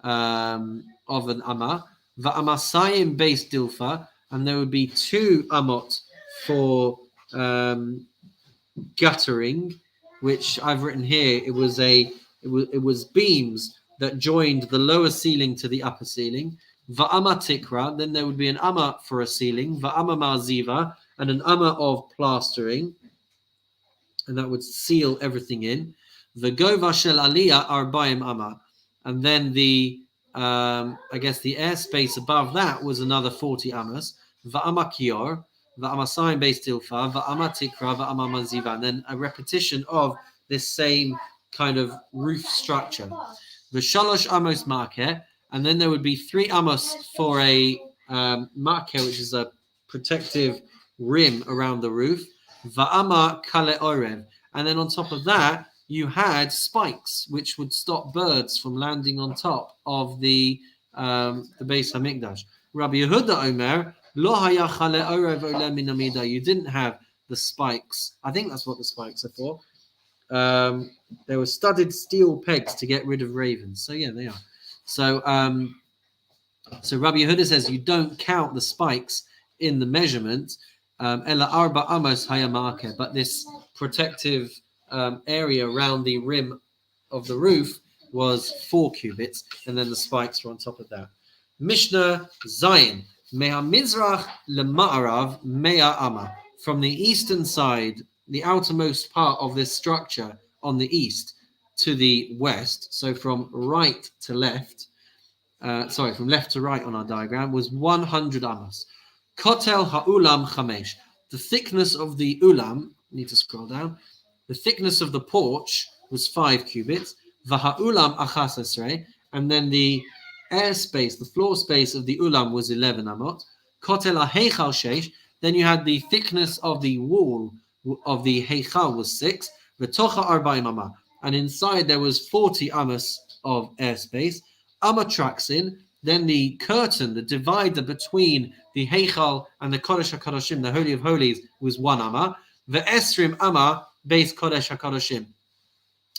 of an amah. Va'amasayim base dilfa, and there would be 2 amot for guttering, which I've written here. It was beams that joined the lower ceiling to the upper ceiling. Va'ama tikra, then there would be an amma for a ceiling. Va'ama marziva, and an amma of plastering, and that would seal everything in. V'gova shel aliyah arba'im amma, and then the the airspace above that was another 40 ammas. Va'ama kior, va'ama sign based tilfa, va'ama tikra, va'ama maziva, and then a repetition of this same kind of roof structure. V'shalosh amos markeh, and then there would be 3 amos for a markeh, which is a protective rim around the roof. Va'ama kale orev, and then on top of that you had spikes which would stop birds from landing on top of the Beis Hamikdash. Rabbi Yehuda Omer, lo haya chale orev ole min amida. You didn't have the spikes. I think that's what the spikes are for. There were studded steel pegs to get rid of ravens. So yeah, they are. So Rabbi Yehuda says you don't count the spikes in the measurement. Ela arba amos hayamarke, but this protective area around the rim of the roof was 4 cubits, and then the spikes were on top of that. Mishnah Zayin. Mea Mizrach Lema'arav Mea Ama. From the eastern side, the outermost part of this structure on the east to the west, so from right to left, from left to right on our diagram, was 100 amas. Kotel ha'ulam chamesh. The thickness of the ulam, need to scroll down, the thickness of the porch was 5 cubits. V'ha'ulam achas esrei. And then the airspace, the floor space of the ulam was 11 amot. Kotel ha'heichal sheish. Then you had the thickness of the wall of the heichal was 6. V'tocha arba'im amah. And inside there was 40 amas of airspace. Amatraxin, then the curtain, the divider between the Heichal and the Kodesh HaKadoshim, the Holy of Holies, was 1 amma. The Esrim amma, base Kodesh HaKadoshim.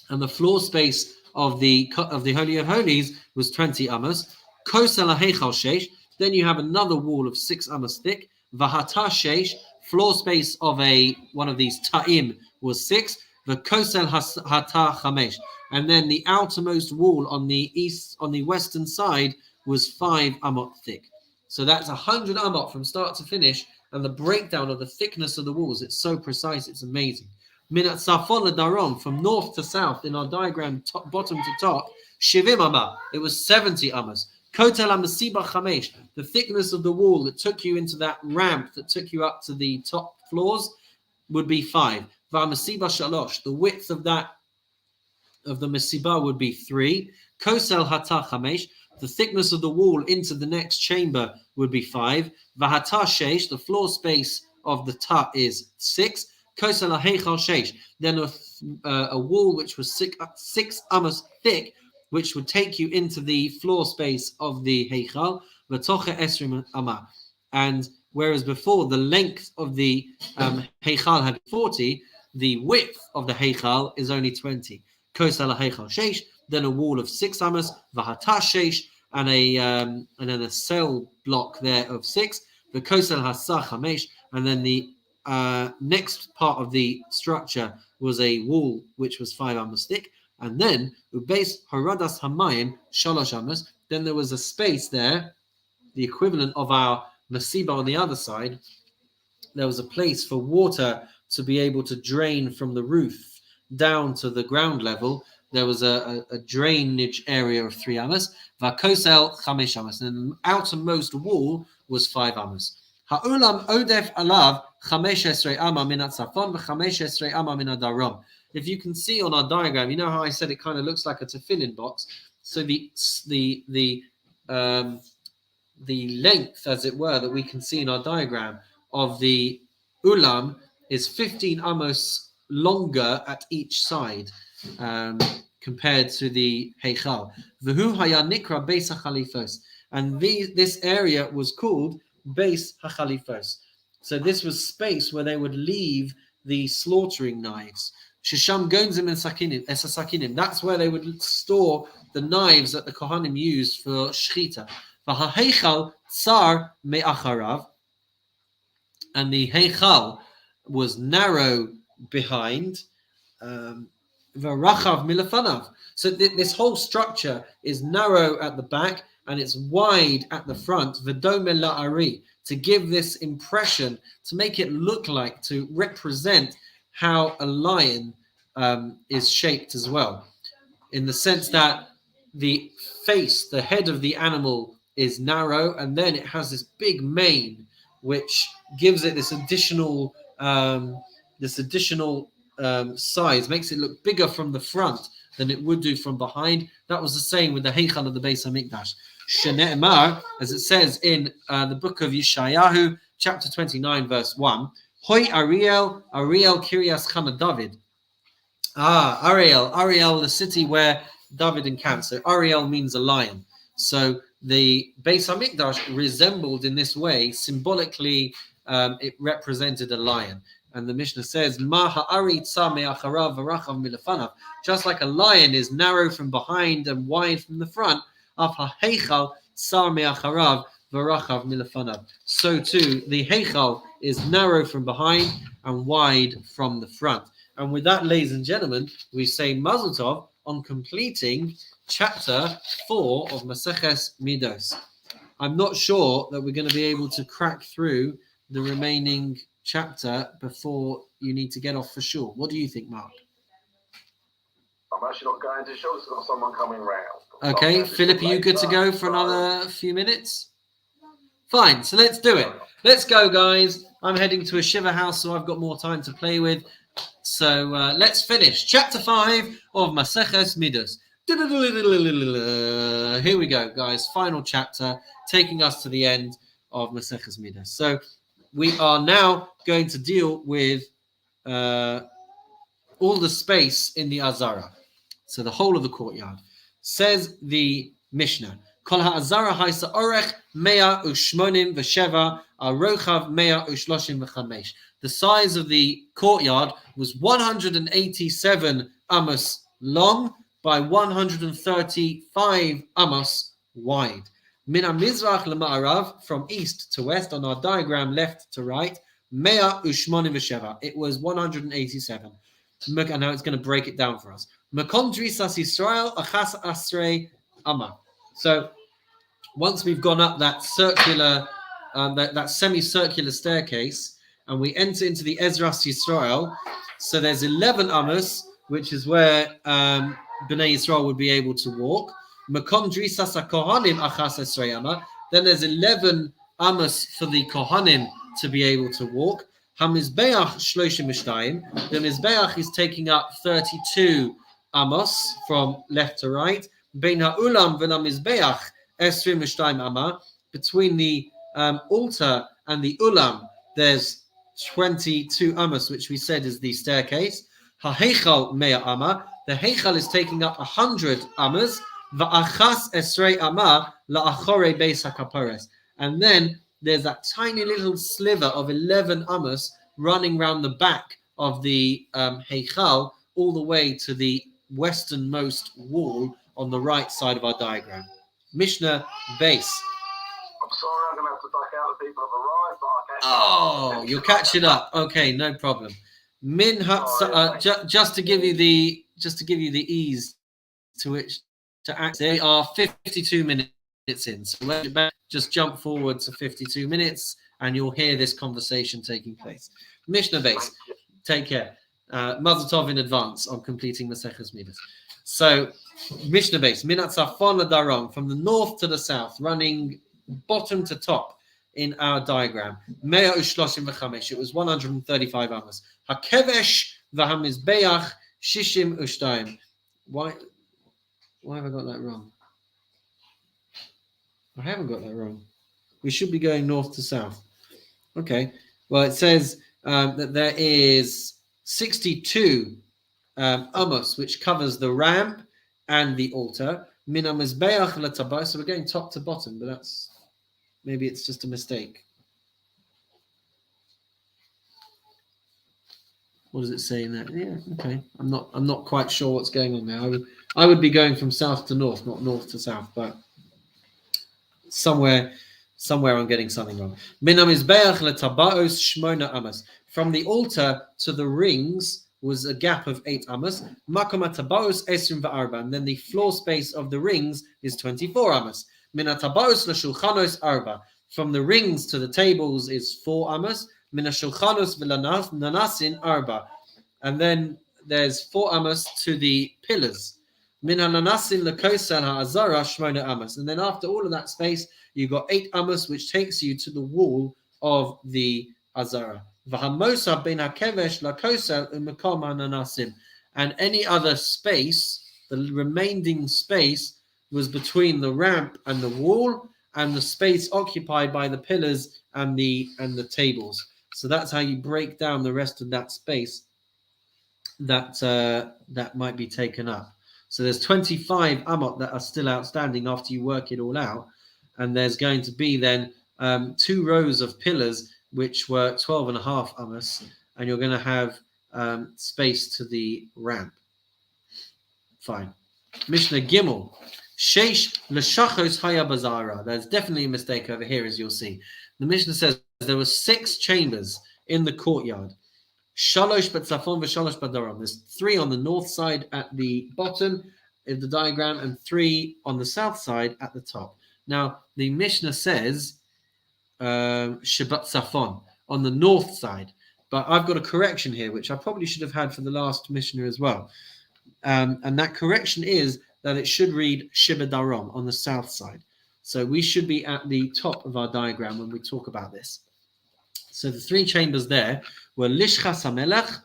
And the floor space of the Holy of Holies was 20 ammas. Kosel HaHeichal sheish. Then you have another wall of 6 ammas thick. Vahata sheish, floor space of one of these ta'im was 6. The Kosel Hata chamesh. And then the outermost wall on the western side was 5 amot thick. So that's 100 amot from start to finish, and the breakdown of the thickness of the walls, it's so precise, it's amazing. Minat Safon Daron, from north to south in our diagram, bottom to top, Shivim amah, it was 70 amas. Kotel Amasiba Chamesh, the thickness of the wall that took you into that ramp that took you up to the top floors would be 5. V'amasiba Shalosh, the width of the Mesiba would be 3. Kosel Hata Chamesh, the thickness of the wall into the next chamber would be 5. Vahata Sheish, the floor space of the Ta is 6. Kosel HaHeichal Sheish, then a wall which was 6 amas thick, which would take you into the floor space of the Heichal, V'tocha Esrim Amah. And whereas before the length of the Heichal had 40, the width of the Heichal is only 20. Kosel HaHeichal Sheish, then a wall of 6 amas, Vahata Sheish, and then a cell block there of 6. The Kosel Hasa Chamesh, and then the next part of the structure was a wall which was 5 amas thick. And then Ubeis Haradas Hamayim Shalosh amas. Then there was a space there, the equivalent of our Masiba on the other side. There was a place for water to be able to drain from the roof down to the ground level. There was a drainage area of 3 amas. Vakosel chamesh amas. And the outermost wall was 5 amas. Ha'ulam odef alav chamesh esrei amma min hatzafon v'chamesh esrei amma min hadarom. If you can see on our diagram, you know how I said it kind of looks like a tefillin box. So the length, as it were, that we can see in our diagram of the ulam is 15 amos longer at each side compared to the heichal. V'hu haya nikra beis hachalifos, and this area was called beis hachalifos. So this was space where they would leave the slaughtering knives. Shisham gonzim and sakinim. That's where they would store the knives that the Kohanim used for shchita. V'ha'heichal tsar me'acharav, and the heichal was narrow behind. V'rachav milafanav. So this whole structure is narrow at the back and it's wide at the front. V'dome la'ari, to give this impression, to make it look like, to represent how a lion is shaped as well, in the sense that the face, the head of the animal is narrow, and then it has this big mane, which gives it this additional size, makes it look bigger from the front than it would do from behind. That was the same with the Heichal of the Beis Hamikdash. Shene'emar, as it says in the book of Yeshayahu, chapter 29, verse 1, Hoi Ariel Kiryas Chana David. Ariel, the city where David encamped. So Ariel means a lion. So the Beis Hamikdash resembled in this way, symbolically, it represented a lion. And the Mishnah says, Ma ha'ari tza me'acharav v'rachav milafanav. Just like a lion is narrow from behind and wide from the front, af ha'heichal tza me'acharav v'rachav milafanav. So too, the heichal is narrow from behind and wide from the front. And with that, ladies and gentlemen, we say Mazel Tov on completing chapter 4 of Maseches Midos. I'm not sure that we're going to be able to crack through the remaining chapter before you need to get off for sure. What do you think, Mark? I'm actually not going to show, so I've got someone coming round. Okay, Philip, are you good to go for another few minutes? Fine, so let's do it. Let's go, guys. I'm heading to a shiva house, so I've got more time to play with. So let's finish. Chapter 5 of Maseches Middot. Here we go, guys. Final chapter, taking us to the end of Maseches Middot. So we are now going to deal with all the space in the Azara. So the whole of the courtyard. Says the Mishnah, Kol ha'azara haisa orech 187 arochav 135. The size of the courtyard was 187 amos long by 135 amos wide. Min mizrach lema'arav, from east to west, on our diagram left to right, 187. It was 187. And now it's going to break it down for us. So once we've gone up that circular, that semicircular staircase, and we enter into the Ezras Yisrael, so there's 11 amos, which is where Bnei Yisrael would be able to walk. Then there's 11 amos for the Kohanim to be able to walk. HaMizbeach 32. The Mizbeach is taking up 32 amos from left to right. Bein ha'ulam v'lamizbeach 22 amma. Between the altar and the ulam, there's 22 amos, which we said is the staircase. Ha'heichal 100 amma. The heichal is taking up 100 amos. Va'achas 20 amma la'achore beis hakapares. And then there's that tiny little sliver of 11 amos running around the back of the heichal all the way to the westernmost wall on the right side of our diagram. Mishnah base. I'm sorry, I'm going to have to duck out. The people have arrived, but I can't. Oh, you're catching up. Okay, no problem. Min just to give you the ease to which to act. They are 52 minutes in. So just jump forward to 52 minutes, and you'll hear this conversation taking place. Mishnah base. Take care. Mazel tov in advance on completing Maseches Middot. So, Mishnah base, Minat Safon Darom, from the north to the south, running bottom to top in our diagram. 135. It was 135 amos. Hakevesh v'hamizbeach shishim ushtaim. Why have I got that wrong? I haven't got that wrong. We should be going north to south. Okay. Well, it says that there is 62 amos, which covers the ramp and the altar. Mina mizbeach l'tabah. So we're going top to bottom, but maybe it's just a mistake. What does it say in that? Yeah, okay. I'm not quite sure what's going on there. I would be going from south to north, not north to south, but somewhere I'm getting something wrong. Mina mizbeach l'tabaos shmona amos. From the altar to the rings was a gap of 8 amos. Makom hatabaos 24, and then the floor space of the rings is 24 amos. Min hatabaos l'shulchanos 4. From the rings to the tables is 4 amos. Min hashulchanos v'lanasin 4. And then there's 4 amos to the pillars. Min hananasin l'kosel ha'azara 8 amos. And then after all of that space, you've got 8 amos, which takes you to the wall of the azara. And any other space, the remaining space, was between the ramp and the wall, and the space occupied by the pillars and the tables. So that's how you break down the rest of that space that might be taken up. So there's 25 amot that are still outstanding after you work it all out, and there's going to be then 2 rows of pillars which were 12.5 amos, and you're going to have space to the ramp. Fine. Mishnah Gimel. Sheish l'shachos haya bazara. There's definitely a mistake over here, as you'll see. The Mishnah says there were 6 chambers in the courtyard. Shalosh b'tzafon v'shalosh b'daram. There's 3 on the north side at the bottom of the diagram and 3 on the south side at the top. Now, the Mishnah says Shabbat Safon on the north side, but I've got a correction here, which I probably should have had for the last Mishnah as well. And that correction is that it should read Shibba Darom on the south side. So we should be at the top of our diagram when we talk about this. So the three chambers there were Lishchas HaMelech,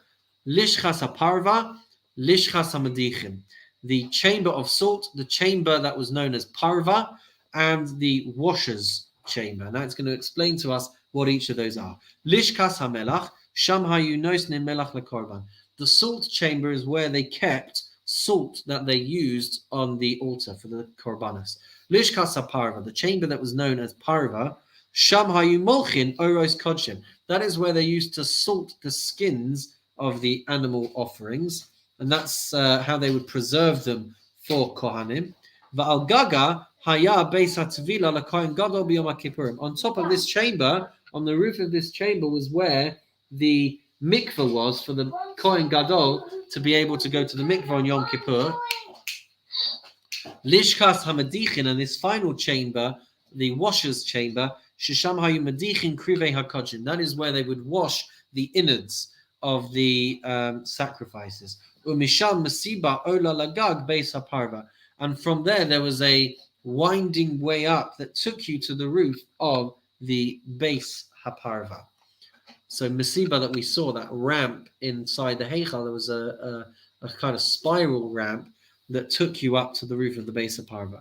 Lishchas HaParva, Lishchas HaMadichim. The chamber of salt, the chamber that was known as Parva, and the washer's chamber. Now it's going to explain to us what each of those are. Lishchas HaMelech, Sham Hayu Nosnin Melach LeKorban. The salt chamber is where they kept salt that they used on the altar for the korbanos. Lishkas HaParva, the chamber that was known as Parva, Sham Hayu Molchin Oros Kodshim. That is where they used to salt the skins of the animal offerings, and that's how they would preserve them for Kohanim. Va'al Gaga Haya Beis HaTvila LaKohen Gadol B'Yom HaKippurim. On top of this chamber, on the roof of this chamber, was where the mikveh was for the Kohen Gadol to be able to go to the mikveh on Yom Kippur. Lishkas HaMadichin, and this final chamber, the washer's chamber, Shesham Hayu Madichin Krivei HaKodshim. That is where they would wash the innards of the sacrifices. Umisham Masiba Ola Lagag Beis HaParva. And from there was a winding way up that took you to the roof of the Beis HaParva. So Masiba that we saw, that ramp inside the Heichal, there was a kind of spiral ramp that took you up to the roof of the Beis HaParva.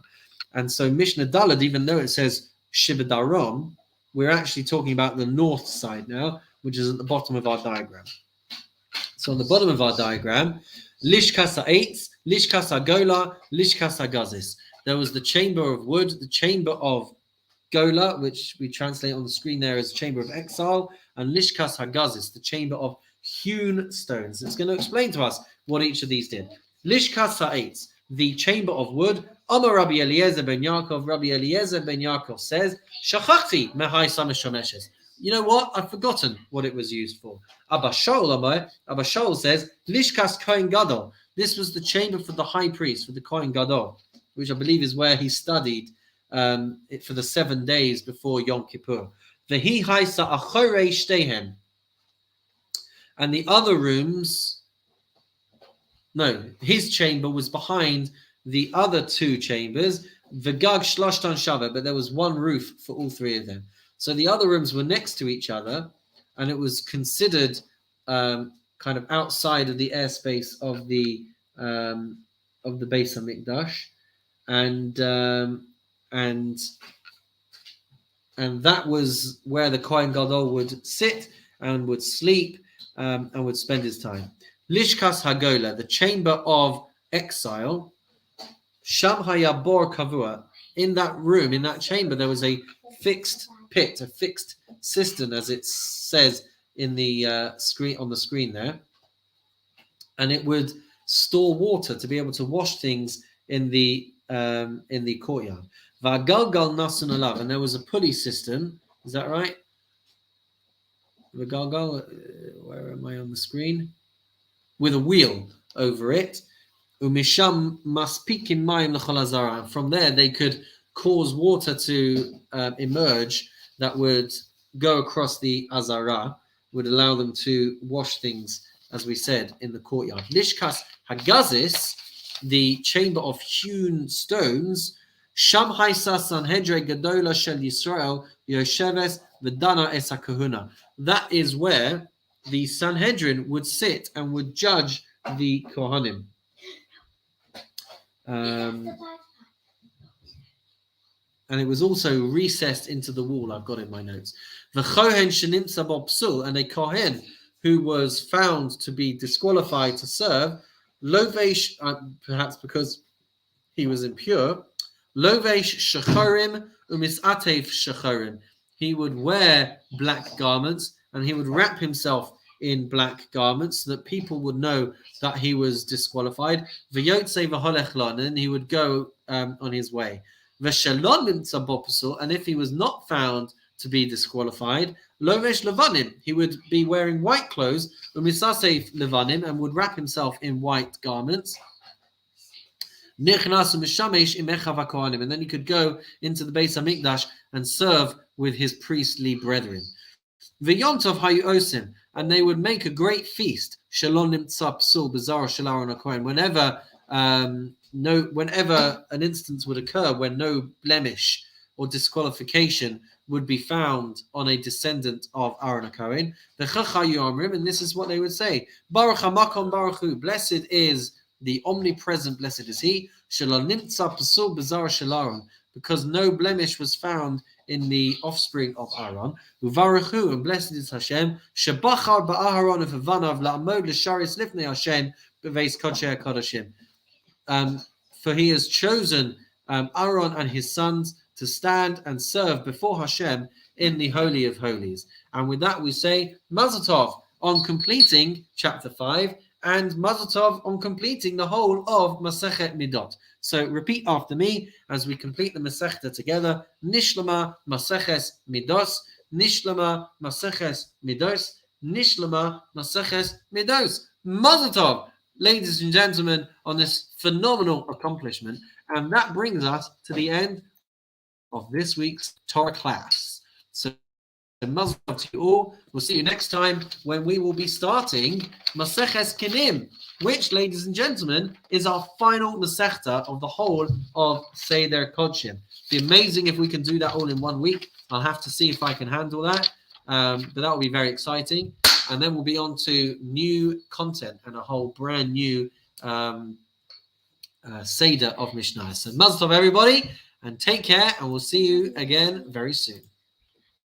And so Mishnah Dalad, even though it says Shibba Darom, we're actually talking about the north side now, which is at the bottom of our diagram. So on the bottom of our diagram, Lishkas HaEitz, Lishkas HaGola, Lishkas HaGazis. There was the chamber of wood, the chamber of Gola, which we translate on the screen there as chamber of exile, and Lishkas HaGazis, the chamber of hewn stones. It's going to explain to us what each of these did. Lishkas HaEitz, the chamber of wood. Amar Rabbi Eliezer ben Yaakov. Rabbi Eliezer ben Yaakov says, Shachachti mehai sameshomeshes. You know what? I've forgotten what it was used for. Abba Shaul says, Lishkas Kohen Gadol. This was the chamber for the high priest, for the Kohen Gadol, which I believe is where he studied it for the 7 days before Yom Kippur. Vehi haisa achorei shtehem. And the other rooms, no, his chamber was behind the other two chambers, V'gag shloshtan shava, but there was one roof for all three of them. So the other rooms were next to each other, and it was considered kind of outside of the airspace of the Beis HaMikdash, and that was where the Kohen Gadol would sit and would sleep and would spend his time. Lishkas Hagola, the chamber of exile. Sham Hayabor Kavua. In that room, in that chamber, there was a fixed pit, a fixed cistern, as it says in the screen on the screen there, and it would store water to be able to wash things in the courtyard. Vagalgal nasun alav, and there was a pulley system. Is that right? Vagalgal, where am I on the screen? With a wheel over it. Umisham maspikim mayim l'chol hazara. And from there, they could cause water to emerge that would go across the azara, would allow them to wash things, as we said, in the courtyard. Lishkas Hagazis, the chamber of hewn stones. Sham haisa sanhedre gadola shel Yisrael yosheves v'dana es hakahuna. That is where the Sanhedrin would sit and would judge the Kohanim. And it was also recessed into the wall. I've got in my notes. The Kohen shenimtza bo psul, and a Kohen who was found to be disqualified to serve, lovesh, perhaps because he was impure, lovesh shecharim umisatef shecharim. He would wear black garments and he would wrap himself in black garments so that people would know that he was disqualified. V'yotze v'holech lo, and then he would go on his way. V'shalon nimtza bo psul, and if he was not found to be disqualified, lovesh levanim, he would be wearing white clothes, umisasef levanim, and would wrap himself in white garments. Nichnas u'mishamesh im echav hakohanim, and then he could go into the Beis Hamikdash and serve with his priestly brethren. V'yontov hayu osim, and they would make a great feast. Shalom nimtza psul b'zar shel Aaron HaKohen. Whenever an instance would occur when no blemish or disqualification would be found on a descendant of Aaron HaKohen, the chachayu amrim, and this is what they would say: Baruch hamakom baruch hu, blessed is the omnipresent, blessed is he. Shalom nimtza psul b'zar shel Aaron, because no blemish was found in the offspring of Aaron. Uvaruchu, and blessed is Hashem. Shebachar ba'Aharon v'vanav la'amod l'sharis lifnei Hashem b'veis kodshei hakodashim. For he has chosen Aaron and his sons to stand and serve before Hashem in the Holy of Holies. And with that we say Mazel Tov on completing chapter 5 and Mazel Tov on completing the whole of Masechet Middot. So repeat after me as we complete the Masechta together. Nishlama Maseches Midos, Nishlama Maseches Midos, Nishlama Maseches Midos. Mazel Tov, ladies and gentlemen, on this phenomenal accomplishment. And that brings us to the end of this week's Torah class. So Mazel Tov to you all. We'll see you next time when we will be starting Maseches Kinim, which, ladies and gentlemen, is our final Masechta of the whole of Seder Kodshim. It'd be amazing if we can do that all in 1 week. I'll have to see if I can handle that, but that will be very exciting. And then we'll be on to new content and a whole brand new Seder of Mishnah. So Mazel Tov, everybody, and take care, and we'll see you again very soon.